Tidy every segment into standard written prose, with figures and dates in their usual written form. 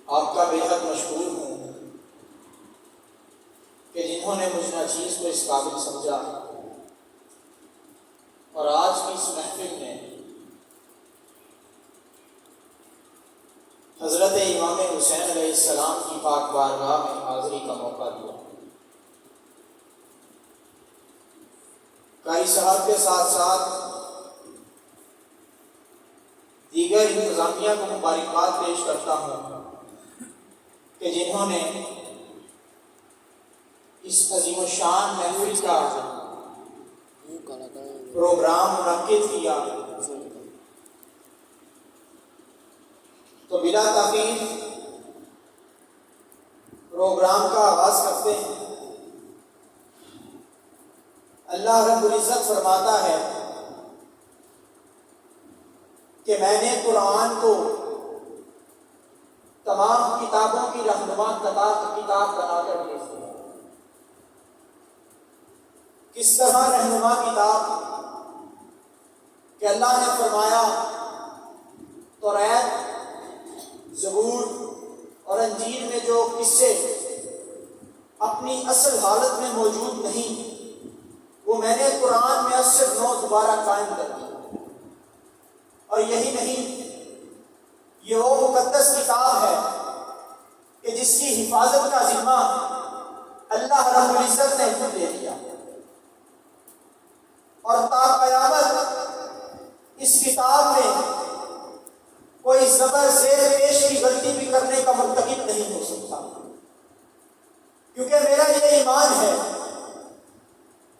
آپ کا بے حد مشکور ہوں کہ جنہوں نے مجھ ناچیز کو اس قابل سمجھا اور آج کی اس محفل میں حضرت امام حسین علیہ السلام کی پاک بارگاہ میں حاضری کا موقع دیا۔ قاری صاحب کے ساتھ ساتھ دیگر انتظامیہ کو مبارکباد پیش کرتا ہوں کہ جنہوں نے اس عظیم الشان محفل کا پروگرام منعقد کیا۔ تو بلا تاخیر پروگرام کا آغاز کرتے ہیں۔ اللہ رب العزت فرماتا ہے کہ میں نے قرآن کو تمام کتابوں کی رہنما کتاب بنا کر بھیج دیا۔ کس طرح رہنما کتاب کہ اللہ نے فرمایا توریت، زبور اور انجیل میں جو قصے اپنی اصل حالت میں موجود نہیں، وہ میں نے قرآن میں 89 دوبارہ قائم کر دی۔ اور یہی نہیں، یہ وہ مقدس کتاب ہے کہ جس کی حفاظت کا ذمہ اللہ رب العزت نے خود لے لیا، اور تا قیامت اس کتاب میں کوئی زبر زیر پیش کی غلطی بھی کرنے کا مرتکب نہیں ہو سکتا، کیونکہ میرا یہ ایمان ہے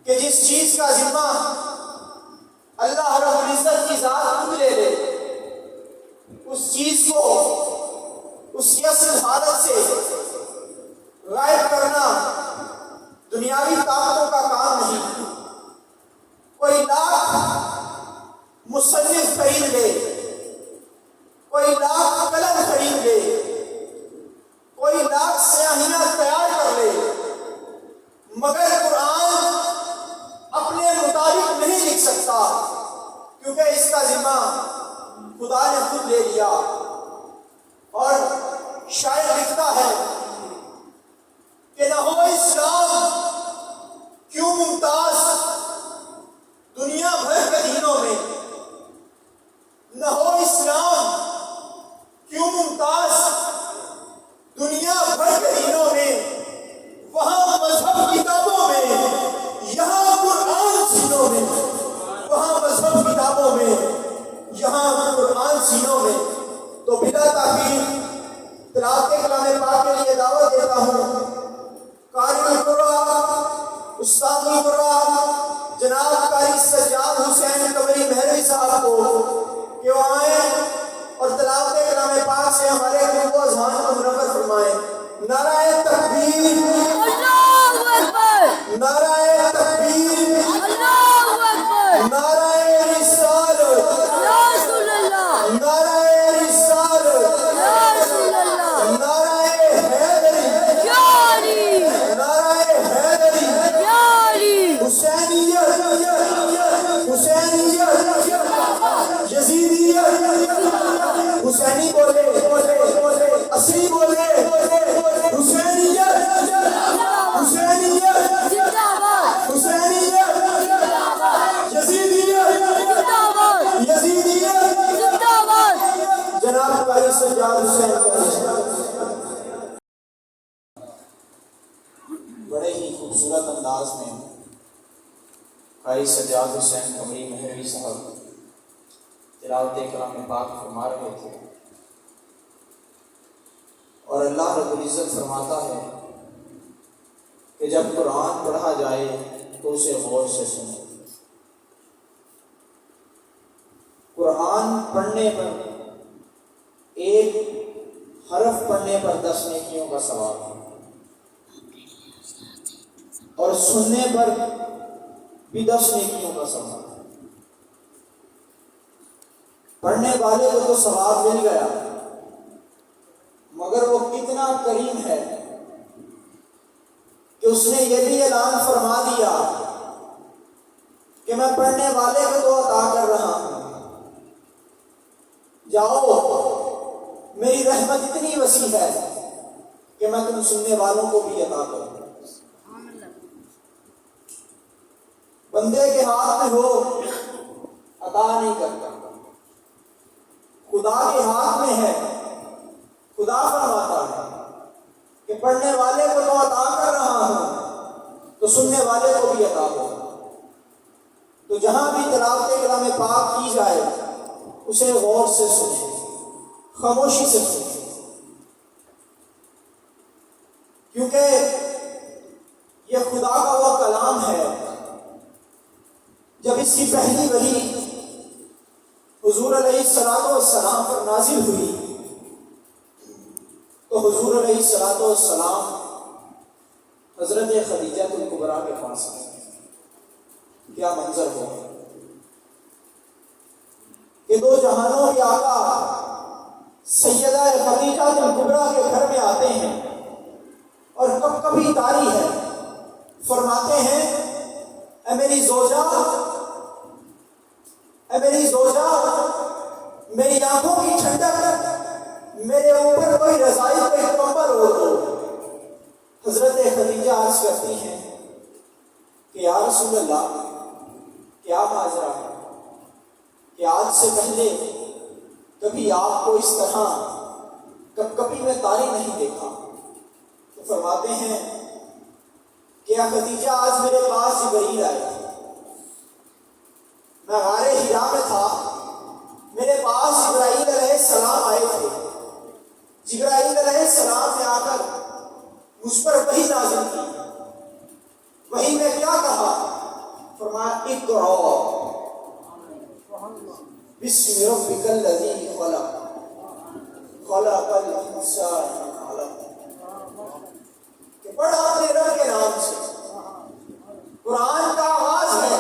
کہ جس چیز کا ذمہ اللہ رب العزت کی ذات خود لے لے، اس چیز کو اس کی اصل حالت سے غائب کرنا دنیاوی طاقتوں کا کام نہیں۔ کوئی لاکھ مصنف خرید لے، کوئی لاکھ قلم خرید لے، کوئی لاکھ سیاحیاں تیار کر لے، مگر قرآن اپنے مطابق نہیں لکھ سکتا، کیونکہ اس کا ذمہ خدا نے خود لے لیا۔ اور شاعر لکھتا ہے کہ نہ ہو اسلام کیوں ممتاز دنیا بھر کے دینوں میں، نہ ہو اسلام کیوں ممتاز دنیا بھر کے دینوں میں، وہاں مذہب کتابوں میں، یہاں قرآن سینوں میں، وہاں مذہب کتابوں میں، یہاں قرآن سینوں میں۔ تو بلا تاخیر تلاوت کلام پاک کے لیے دعوت دیتا ہوں قاری القرآن استاد القرآن جناب قاری سجاد حسین قمری مہروی صاحب کو کہ وہ آئیں اور تلاوت کلام پاک سے ہمارے دل و اذہان کو منور فرمائیں۔ نعرہ تکبیر، اللہ اکبر، نعرہ تکبیر، اللہ اکبر، نعرہ رسالت، یا رسول اللہ، نعرہ رسالت، یا رسول اللہ، نعرہ حیدری، یا علی، نعرہ حیدری، یا علی، حسینیت، حسینیت، یزیدیت، حسینی بولے، اصلی بولے، حسینیت، حسینیت، حسینیت، یزیدیت، یزیدیت، جناب قاری سجاد حسین بڑے ہی خوبصورت انداز میں قاری سجاد حسین قمری مہروی صاحب تلاوت کلام پاک فرما رہے تھے، اور اللہ رب العزت فرماتا ہے کہ جب قرآن پڑھا جائے تو اسے غور سے سنو۔ قرآن پڑھنے پر ایک حرف پڑھنے پر 10 نیکیوں کا ثواب ہے، اور سننے پر بھی 10 نیکیوں کا ثواب ہے۔ پڑھنے والے کو تو ثواب مل گیا، مگر وہ کتنا کریم ہے کہ اس نے یہ بھی اعلان فرما دیا کہ میں پڑھنے والے کو تو عطا کر رہا ہوں، جاؤ میری رحمت اتنی وسیع ہے کہ میں تم سننے والوں کو بھی عطا کروں. بندے کے ہاتھ میں ہو عطا نہیں کرتا، خدا کے ہاتھ میں ہے. خدا فرماتا ہے کہ پڑھنے والے کو تو عطا کر رہا ہوں تو سننے والے کو بھی عطا ہو. تو جہاں بھی تلاوت کلام پاک کی جائے اسے غور سے سنیں، خاموشی سے سنیں، کیونکہ یہ خدا کا وہ کلام ہے. جب اس کی پہلی وحی حضور علیہ السلام پر نازل ہوئی تو حضور علیہ السلام حضرت خدیجہ الکبریٰ کے پاس آئے. کیا منظر ہو کہ دو جہانوں کے آقا سیدہ خدیجہ الکبریٰ کے گھر میں آتے ہیں اور کب کبھی طاری ہے. فرماتے ہیں اے میری زوجہ، اے میری زوجہ، میری آنکھوں کی ٹھنڈک، میرے اوپر کوئی رضائی کوئی کمبل ہو دو. حضرت خدیجہ عرض کرتی ہیں کہ یا رسول اللہ کیا ماجرا ہے کہ آج سے پہلے کبھی آپ کو اس طرح کبھی میں طاری نہیں دیکھا. تو فرماتے ہیں کہ یا خدیجہ آج میرے پاس جبرائیل آئے تھے، میں غار حرا میں تھا، میرے پاس جبرائیل علیہ السلام آئے تھے. جبرائیل علیہ السلام نے آ کر مجھ پر وحی نازل کی. وحی میں کیا کہا؟ فرمایا اقرأ بسم ربک الذی خلق خلق الانسان من علق. کہ پڑھ اپنے رب کے نام سے. قرآن کا آغاز ہے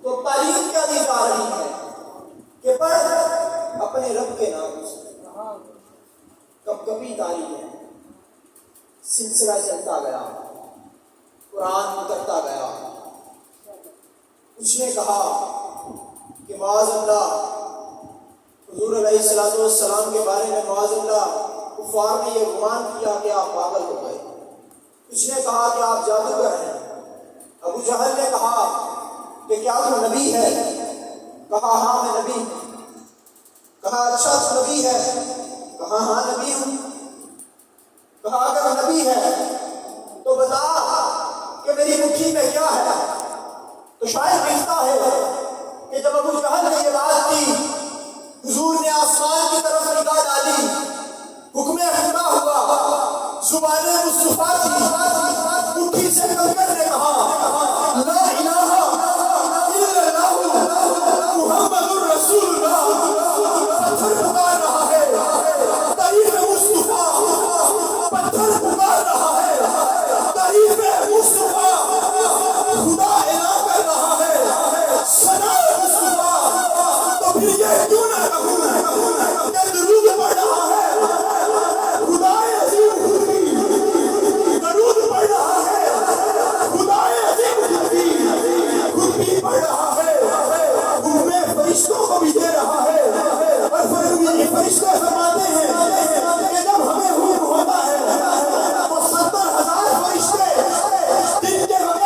تو تعلیم کیا دی جا رہی ہے کہ پڑھ اپنے رب کے نام سے. کب کبھی تعلیم ہے، سلسلہ چلتا گیا، قرآن اترتا گیا. کچھ نے کہا کہ معاذ اللہ حضور علیہ السلام کے بارے میں معاذ اللہ کفار نے یہ گمان کیا کہ آپ پاگل ہو گئے. کچھ نے کہا کہ آپ جادوگر ہیں. ابو جہل نے کہا کہ کیا تو نبی ہے؟ کہا ہاں میں نبی ہوں. کہا اچھا تو نبی ہے؟ کہا ہاں نبی ہوں. کہا اگر نبی ہے تو بتا کہ میری مٹھی میں کیا ہے. تو شاید لکھتا ہے کہ جب ابو جہل نے یہ بات کی حضور نے آسمان کی طرف نگاہ ڈالی، حکم خدا ہوا، زبان مصطفیٰ تھی، مٹھی سے کنکر نے کہا لا الہ الا اللہ محمد الرسول اللہ. پتھر پکار رہا ہے تعریف مصطفیٰ، پتھر پکار رہا ہے تعریف مصطفیٰ. خدا اعلان کر رہا ہے ثنا مصطفیٰ. تو پھر یہ کیوں نہ کہوں کہ درود پڑھ رہا ہے خدا عظیم خود بھی، درود پڑھ رہا ہے خدا عظیم خود بھی پڑھ رہا ہے. حکم فرشتوں کو بھی دے رہا ہے. اور فرشتے فرماتے ہیں کہ جب ہمیں حکم ہوتا ہے تو 70,000 فرشتے دن کے وقت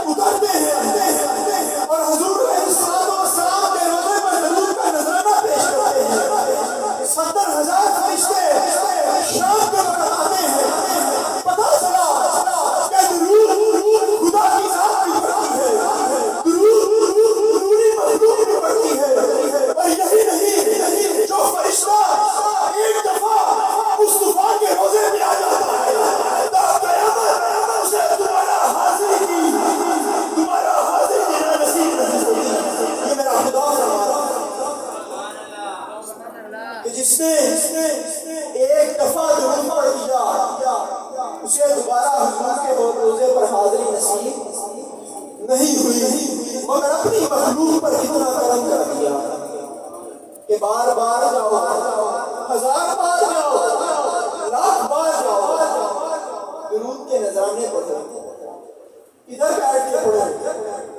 اترتے ہیں اور حضور علیہ السلام کے روزے پر درود کا نذرانہ پیش کرتے ہیں. 70,000 فرشتے شام کے وقت آتے ہیں. پتہ چلا کہ درود خدا کی ذات بھی پڑھتی ہے، درود پوری مخلوق بھی پڑھتی ہے. اور یہی نہیں، جو فرشتہ ایک دفعہ مصطفیٰ کے روزے میں آ جاتا ہے تا قیامت اسے دوبارہ حاضری کی نہ نصیب نہیں ہوتی. یہ میرا خدا فرما رہا ہے کہ جس نے ایک دفعہ درود پڑھ دیا اسے دوبارہ حضور کے روزے پر حاضری نصیب نہیں ہوئی، مگر اپنی مخلوق پر اتنا کرم کر دیا کہ بار بار جاؤ، 1000 بار جاؤ، 1,00,000 بار جاؤ، درود کے نذرانے پڑھو. ادھر بیٹھ کے پڑھو،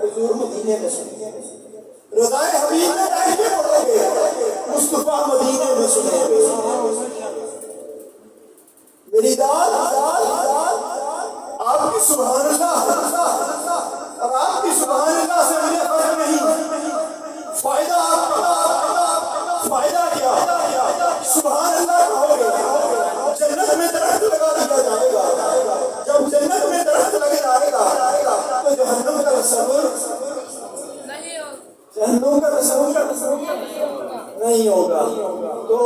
حضور مدینے میں سنیں. رضائے حبیب میں بیٹھ کے پڑھو گے، مصطفیٰ مدینے میں سنیں گے. مثال آپ کی سبحان اللہ اور آپ کی سبحان اللہ سے مجھے فرق نہیں. فائدہ آپ کا فائدہ کیا؟ سبحان اللہ کہو گے جنت میں درخت لگا دیا جائے گا. جب جنت میں درخت لگ جائے گا تو جہنم کا تصور جہنم کا تصور نہیں ہوگا. تو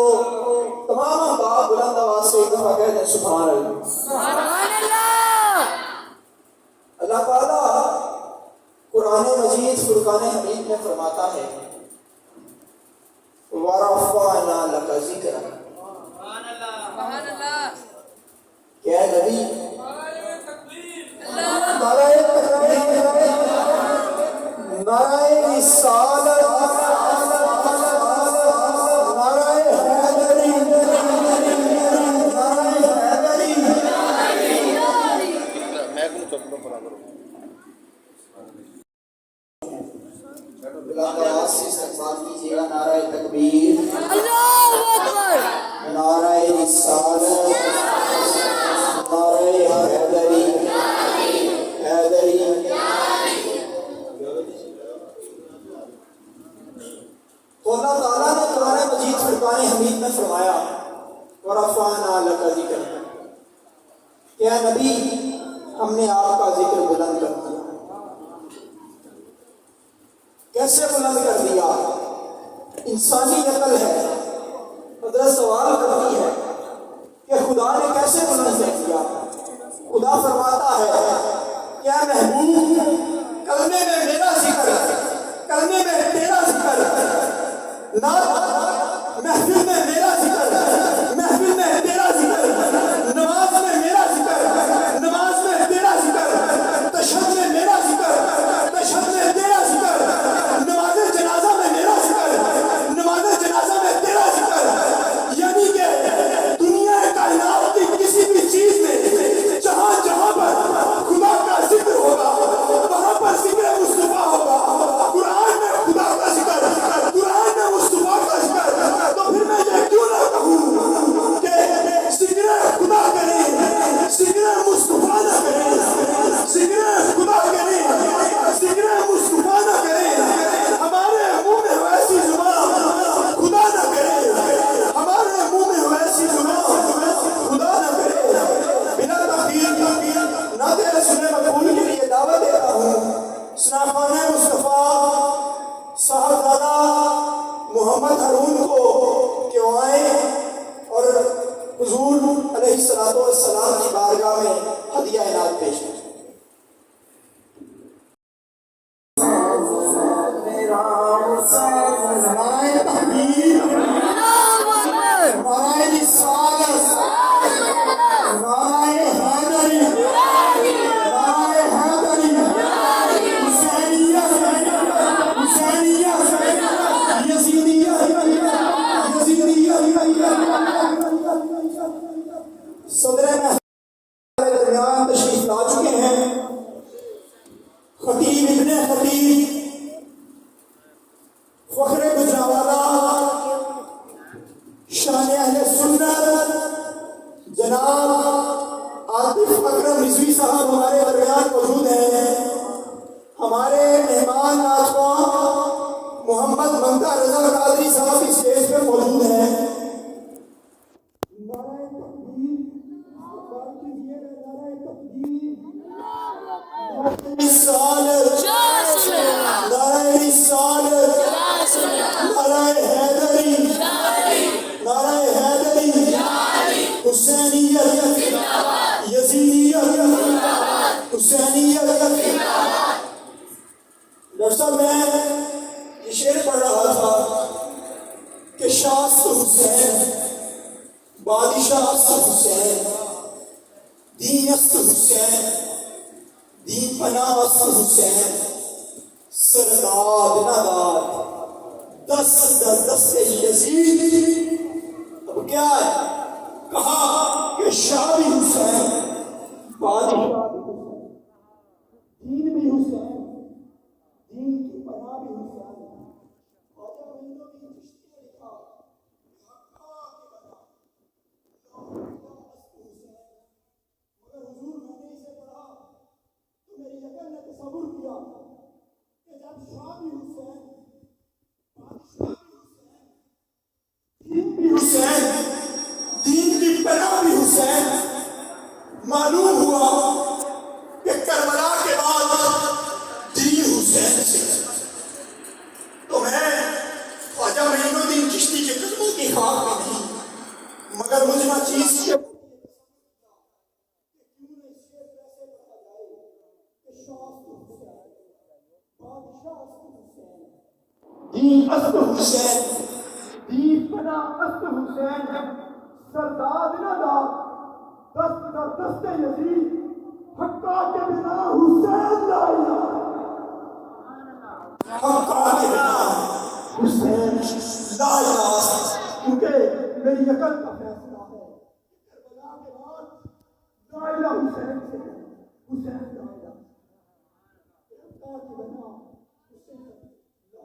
تمام احباب بلند آواز سے ایک دفعہ کہتے ہیں سبحان اللہ. سبحان اللہ. اللہ تعالیٰ قرآن مجید فرقان حمید میں فرماتا ہے وَرَفَعْنَا لَكَ ذِكْرَكَ. سبحان اللہ. کیا نبی نعرہ تکبیر نعرہ رسالت نعرہ حیدری نعرہ حیدری. بلند آواز سے استقبال کیجیے گا. نعرہ تکبیر اللہ اکبر. نعرہ رسالت نعرہ حیدری حیدری. تو اللہ تعالیٰ نے قرآن مجید فرقان حمید میں فرمایا وَرَفَعْنَا لَكَ ذِكْرَكَ کہ اے نبی ہم نے آپ کا ذکر بلند کر دیا. کیسے بلند کر دیا؟ انسانی عقل ہے حضرت سوال کرتی ہے کہ خدا نے کیسے بلند کر دیا. خدا فرماتا ہے کہ اے محبوب کلمے میں میرا ذکر کلمے میں تیرا ذکر نہ محفل میں میرا ذکر محفل میں تیرا ذکر نماز میں میرا ذکر نماز میں تیرا ذکر تشہد میں میرا ذکر تشہد میں تیرا ذکر نماز جنازہ میں میرا ذکر نماز جنازہ میں تیرا ذکر. یعنی کہ دنیا کائنات کی کسی بھی چیز میں جہاں جہاں پر خدا کا ذکر ہوگا وہاں پر ذکر مصطفیٰ ہوگا. قرآن میں خدا کا ذکر قرآن میں مصطفیٰ کا ذکر. تو پھر میں یہ کیوں نہ کہوں کہ ذکر خدا کریں ذکر مصطفیٰ نہ کریں ذکر خدا کریں ذکر مصطفیٰ نہ کریں. ہمارے منہ میں ویسی زبان خدا نہ کرے ہمارے منہ میں ویسی زبان خدا نہ کرے. بنا تاخیر نعت رسول مقبول کے لیے دعوت دیتا ہوں سنافان مصطفیٰ صاحبزادہ محمد ہارون کو کہ وہ آئیں اور حضور علیہ السلام کی بارگاہ میں ہدیہ عنایت پیش کریں. نعرہ تحبیر نعرہ رسالت نعرہ حیدری نعرہ حیدری حسینیت حسینیت یزیدیت یزیدیت. صدر محفل درمیان تشریف لا چکے ہیں خطیب ابن خطیب فخر گجرانوالہ شان اہل سنت جناب عاطف اکرم رضوی صاحب ہمارے درمیان موجود ہیں. ہمارے مہمان نازواں محمد ممتا رضا قادری صاحب اس اسٹیج پہ موجود ہیں. نعرہ تکبیر رسالت نعرہ رسالت نعرہ حیدری نعرہ حیدری حسینیت یزیدیت حسینیت. ڈاکٹر صاحب میں یہ شعر پڑھ رہا تھا کہ شاست حسین بادشاہ حسین دین است حسین دین پناہ است حسین سرداد نداد دست دست یزید. اب کیا ہے کہا کہ شاہ بھی حسین بادشاہ بھی حسین دین بھی حسین دین کی پناہ بھی حسین. اور جب ہندو کی کشتی نے لکھا معلوم ہوا کہ کربلا کے بعد دین حسین سے تو میں خواجہ معین الدین چشتی کے قدموں کی خاک میں نہیں مگر مجھے چیز کے دین اسد حسین دین بنا اسد حسین سرداد نہ داد دست کا دست یزید حقا کے بنا حسین لا الہ حقا کے بنا حسین لا الہ کیونکہ میری عقل کا فیصلہ ہے کربلا کے بعد لا الہ حسین سے حسین لا الہ حقا کے بنا حسین لا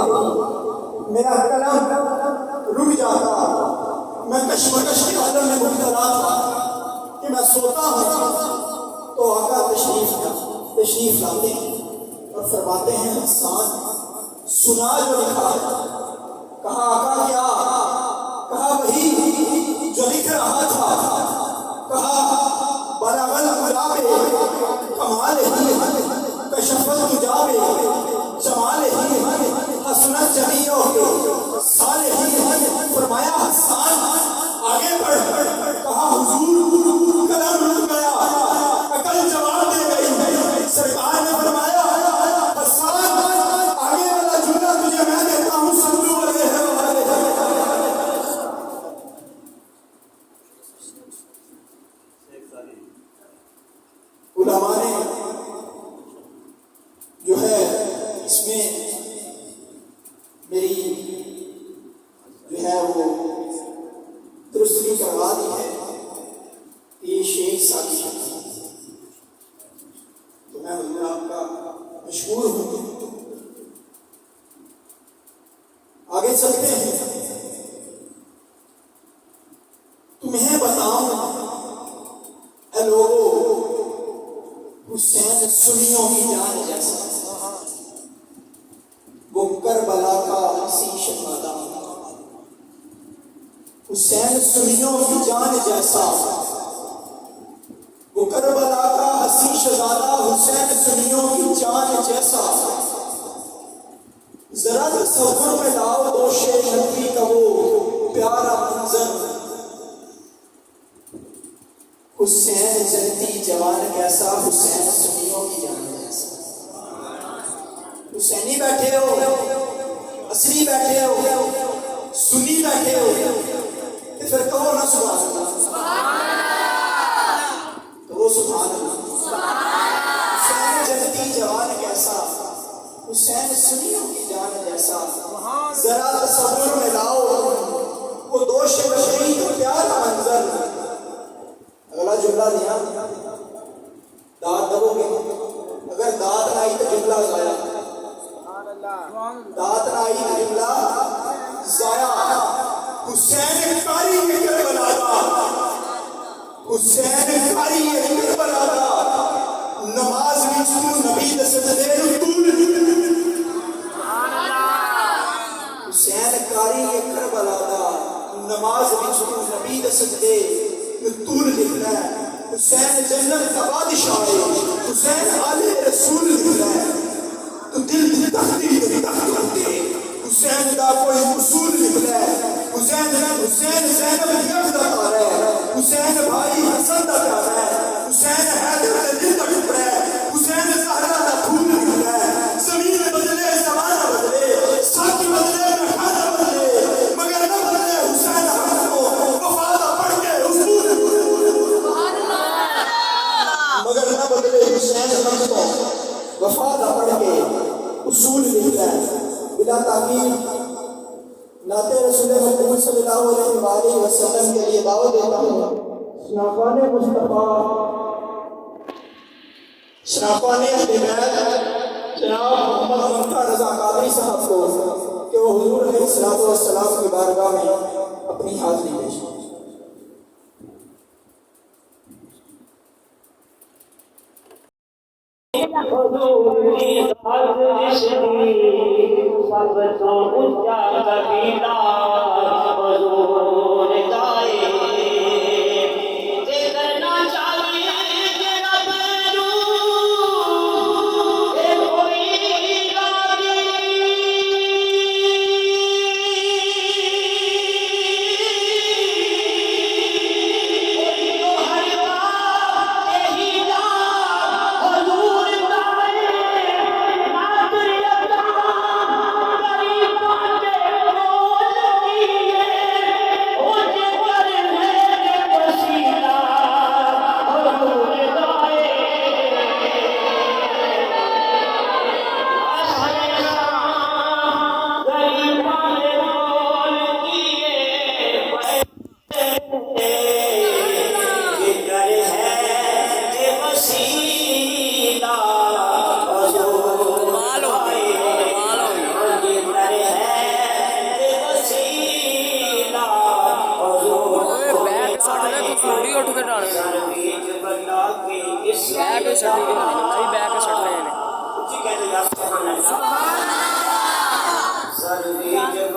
الہ میرا کلام رک جاتا میں کشمکش کے عالم میں مبتلا تھا کہ میں سوتا ہوں تو آقا تشریف لاتے ہیں اور فرماتے ہیں حسان سنا جو لکھا ہے کہا آقا کیا کہا وہی جو لکھ رہا تھا کہا بلغل غلاب کمال ہی کشفت تجاب جمال ہی حسنت جمیع صالحین فرمایا حسان آگے بڑھ کہا حضور قلم رک گیا عقل جواب دے گئی سرکار نے فرمایا حسان آگے والا جملہ تجھے میں دیتا ہوں صلو علیہ علماء نے جو ہے اس میں میری جو ہے وہ درستگی کروا دی ہے کہ یہ شیخ ساتھی تو میں حضور آپ کا مشہور ہوں آگے چلتے ہیں تمہیں بتاؤں اے لوگوں حسین سنیوں کی جان جیسا وہ کربلا کا حسین شہزادہ حسین سنیوں کی جان جیسا وہ کربلا کا حسین شہزادہ حسین سنیوں کی جان جیسا ذرا تصور میں لاؤ دوش نبی کا وہ پیارا منظر حسین جنتی جوان کیسا حسین سنیوں کی جان جیسا حسینی بیٹھے ہو اصلی بیٹھے ہو سنی بیٹھے ہو تو پھر کہو نا سبحان اللہ کہو سبحان اللہ حسین جنتی جوان کیسا حسین سنیوں کی جان جیسا ذرا تصور میں لاؤ وہ دوش بشری کا پیارا منظر اگلا جملہ دیا داد دو گے اگر داد نہ آئی تو جملہ ضائع داد نہ آئی تو جملہ ضائع حسین کاری کے کربلا دا حسین کاری کے کربلا دا نماز وچ تو نبی دے سجدے نوں طول حسین کاری کے کربلا دا نماز وچ تو نبی دے سجدے طول لکھنا ہے حسین جنت کا بادشاہ ہے حسین آلِ رسول لکھنا ہے تو دل تختی کرتے حسین دا کوئی اصول لکھنا ہے حسین زینب یکھ دا پارا ہے حسین بھائی حسن دا پیارا ہے حسین حیدر دا دل دا ٹکڑا ہے حسین زہرا دا پھول لکھنا ہے زمین بدلے زمانہ بدلے ساتھ بدلے مکانہ بدلے مگر نہ بدلے حسین حق کو وفادہ پڑھ کے اصول مگر نہ بدلے حسین حق کو وفادہ پڑھ کے اصول لکھنا ہے بلا تاخیر نعت رسول محمد صلی اللہ علیہ وآلہ وسلم کے لیے دعوت دیتا ہوں شناقان مصطفیٰ شناقان اہل بیت جناب محمد ممتا رضا قادری صاحب کو کہ وہ حضور علیہ الصلوۃ والسلام کی بارگاہ میں اپنی حاضری پیش کریں۔ حضور کی ذات شریف سب تو اونچا قبیلہ حضور کا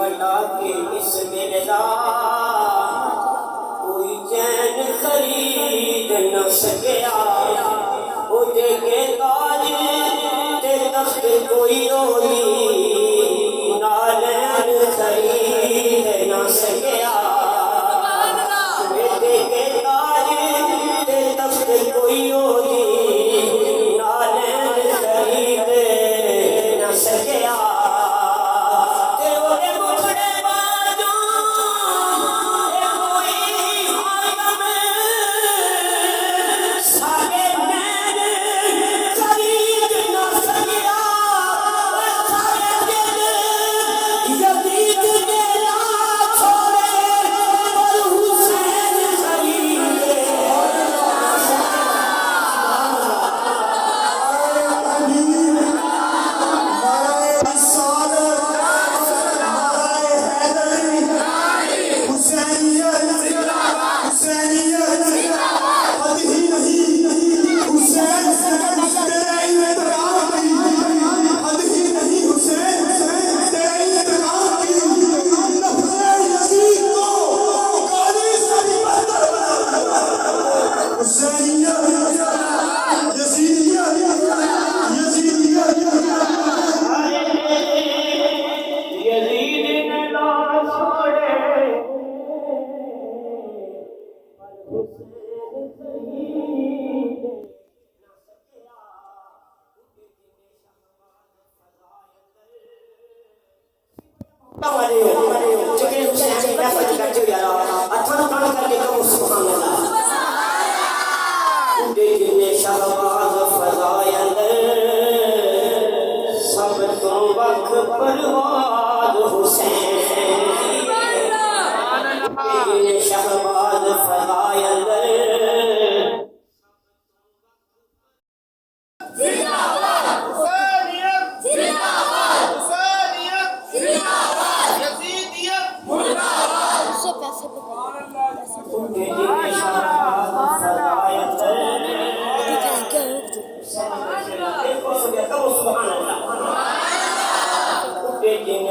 کربلا کے اس میلا کوئی چین خرید نہ سکیا اٹھے کے تاج تے تخت کوئی اولی نالین خرید نہ سکیا اٹھے کے تاج تے تخت کوئی اولی نالین خرید نہ سکیا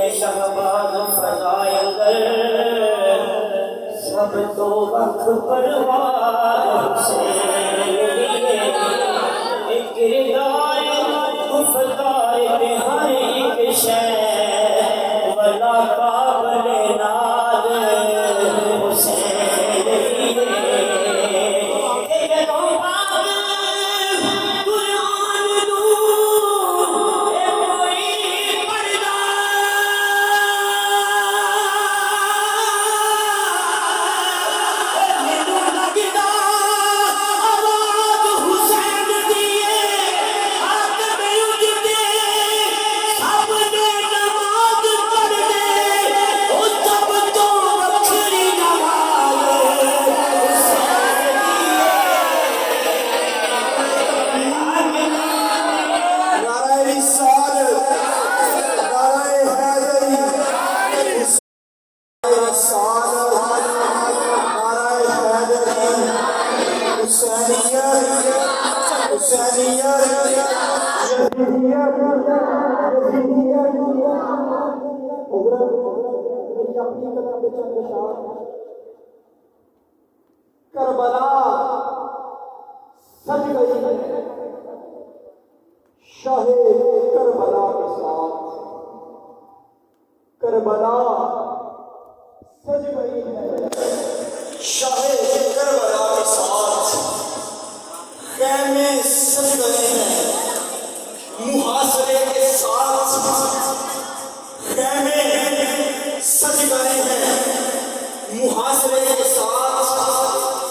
شہباز فضائے اندر سب تو وقت پرواز حسین ایک کردار گفتار میں ہر ایک شے ولا قابل ناد حسین کربلا سج گئی ہے شاہ کربلا کے ساتھ کربلا سج گئی ہے شاہ کربلا کے ساتھ خیمے سج گئے ہیں محاصرے کے ساتھ خیمے سج گئے ہیں محاصرے کے ساتھ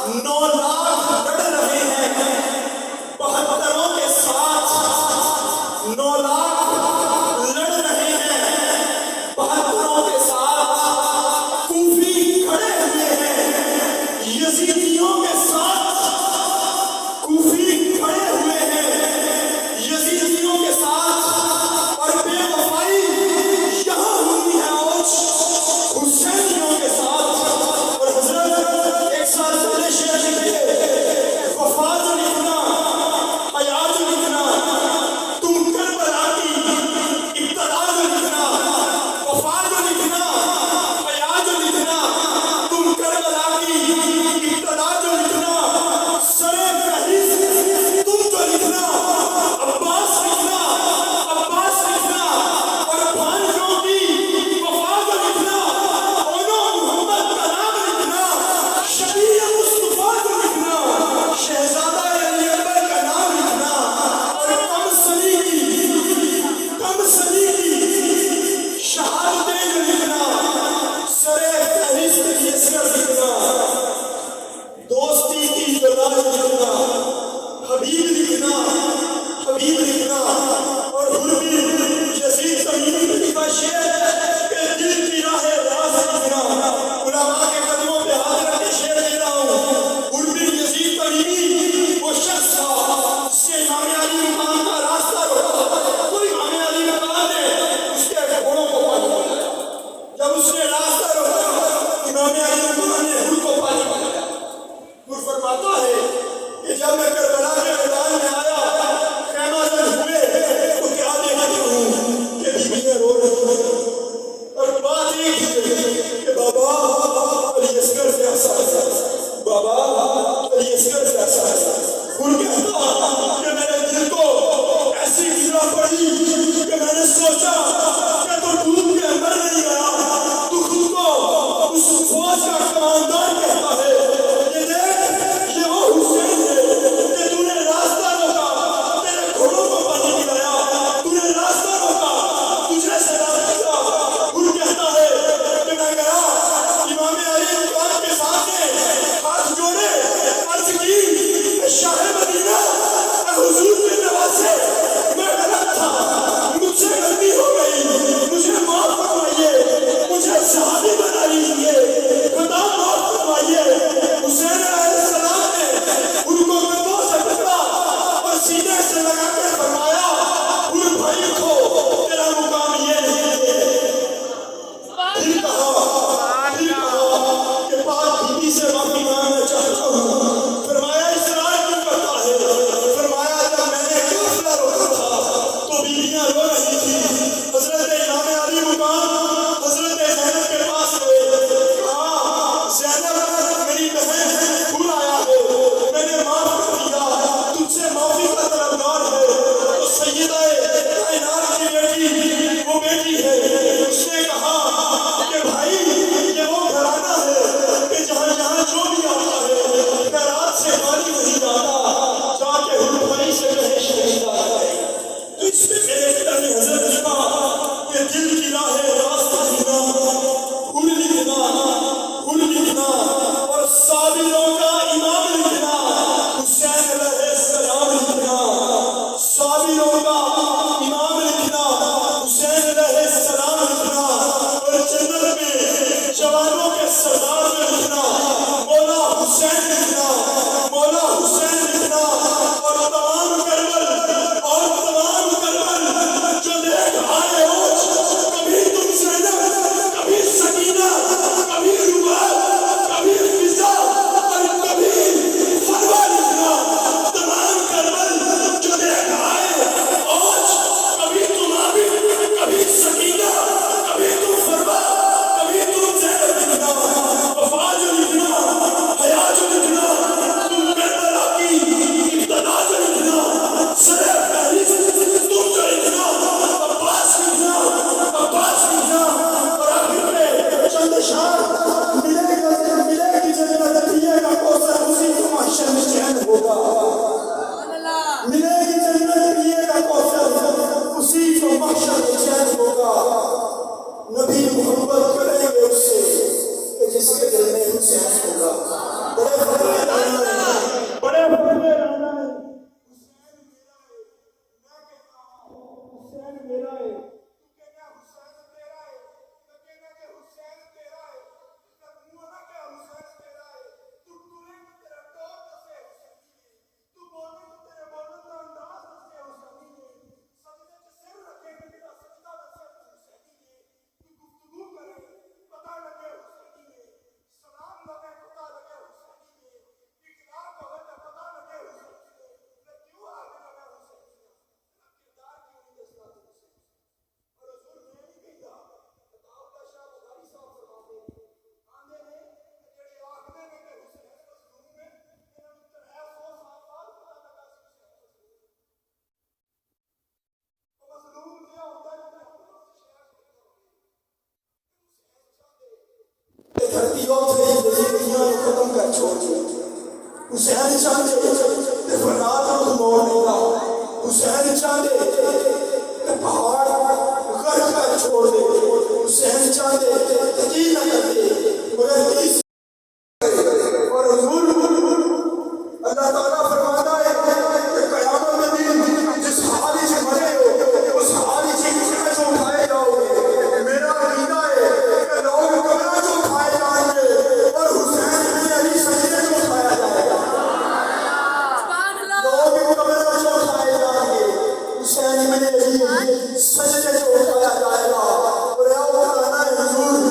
9 لاکھ لڑ رہے ہیں 72 کے ساتھ 9 لاکھ لڑ رہے ہیں 72 کے ساتھ کوفی کھڑے ہوئے ہیں یزیدیوں کے ساتھ کوفی کھڑے ہوئے ہیں یزیدیوں کے ساتھ اور بے وفائی یہاں ہوئی ہے اوچ حسینیوں کے ساتھ اور حضرت ایک ساتھ پہلے شعر لکھے وفات لکھنا حیات لکھنا تم کربلا کی ابتدا لکھنا وفات لکھنا فوج کا کماندار کہتا ہے کہ دیکھ یہ وہ حسین ہے کہ تو نے راستہ روکا، تیرے گھوڑوں کو پانی پلایا، تو نے راستہ روکا، تجھے سلام کیا۔ وہ کہتا ہے کہ میں گیا امام علی مقام کے سامنے ہاتھ جوڑے، عرض کی کہ شاہ مدینہ اے حضور کے نواسے، میں غلط تھا، مجھ سے غلطی ہو گئی، مجھے معاف فرمائیے، مجھے صحابی بنا لیجیے، خدا معاف فرمائیے۔ حسین علیہ السلام نے ان کو کندھوں سے پکڑا اور سینے سے لگا کر فرمایا ان بھائی کو تیرا مقام یہ نہیں ہے۔ پھر کہا کہ پاک بیوی سے معافی مانگنا چاہتا ہوں۔ فرمایا اسرار کیوں کرتا ہے؟ فرمایا جب میں نے قافلہ روکا تھا تو بیویاں رو رہی تھی۔ حضرت امام علی مقام حضرت زینب کے پاس گئے، کہا زینب میری بہن بھول آیا ہے، میں نے معاف کر دیا، تجھ سے معافی کا طلبگار ہے۔ تو سیدہ کائنات کی بیٹی وہ بیٹی ہے، اس نے کہا کہ بھائی یہ وہ گھرانہ ہے کہ جہاں جہاں جو بھی آتا ہے میں رات سے خالی نہیں جاتا، جا کے ہر بھائی سے کہے شہید آتا ہے۔ تو اس میں میرے پتر نے حضرت لکھا کہ دل کی راہ راست لکھنا، ہر لکھنا اور صابروں کا امام لکھنا، حسین علیہ السلام لکھنا، صابروں کا امام لکھنا، حسین علیہ السلام لکھنا، اور جنت میں جوانوں کے سردار میں لکھنا مولا حسین لکھنا، مولا حسین لکھنا، اور تمام کربل جو دیکھ آئے ہوش، کبھی تم زینب، کبھی سکینہ، کبھی رباب، کبھی فضا اور کبھی فروا لکھنا، تمام کربل جو دیکھ آئے ہوش، کبھی تم عابد، کبھی سکینہ، کبھی تم فروا، کبھی تم زینب لکھنا، وفا جو لکھنا، حیا جو لکھنا، تم کربلا کی ابتدا جو لکھنا، سر فہرست تم جو لکھنا، عباس لکھنا، اور آخر میں چند اشعار ملے گی جنت پیے گا کوثر، اسی کو محشر میں چین ہوگا۔ ملے گی جنت پیے گا کوثر، اسی کو محشر میں چین ہوگا۔ نبی محبت کریں گے اس سے کہ جس کے دل میں حسین ہوگا۔ بڑے فضلے لانا ہے، بڑے فضلے لانا ہے۔ حسین میرا ہے، تو کہنا حسین تیرا ہے، تو کہنا کہ حسین تیرا ہے، تو منہ نہ کہ حسین تیرا ہے، تو ٹورے تو تیرا ٹور دسے حسینی ہے، تو بولے تو تیرے بولنے کا انداز دسے حسینی ہے، سجدے کے سر رکھے کہ تیرا سجدہ دسے حسینی ہے، تو گفتگو کرے پتہ لگے حسینی ہے، سلام لگے پتہ لگے حسینی ہے، اقرار ہوئے تو پتہ لگے حسینی ہے، میں کیوں آگے لگا حسینی ہے، کردار کیوں نہیں دستا تھا حسین، اور حضور میں نہیں کہتا، عطاء اللہ شاہ بخاری صاحب فرماتے ہیں، آندے نے جڑے آخنے میں کہ حسین مظلوم ہے، انہوں نے 300 سال بعد پتہ لگا سی حسین مظلوم ہے۔ وہ مظلوم کیا ہوتا ہے کہ محمد سے شہر کرتا ہوگی، حسین چاہتے کہ دھرتی اور سے ہی دنیا کو ختم کر چھوڑ دیا، حسین چاہتے کہ فرات کو موڑ نہیں رہا، حسین چاہتے کہ پہاڑ غرق کر چھوڑ دے، حسین چاہتے کہ کی نہ کرتے مگر تیس، اور حضور اللہ تعالیٰ فرماتا ہے کہ قیامت کے دن جس حالی سے مرے ہو اس حالی سے کسی جو اٹھائے جاؤ گے، میرا عقیدہ ہے کہ لوگ قبروں جو اٹھائے جائیں گے اور حسین بن علی سجدے جو اٹھایا جائے گا، لوگ قبروں جو اٹھائے جائیں گے، حسین بن علی سجدے جو اٹھایا جائے گا، اور اے اولانا حضور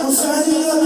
حسینیت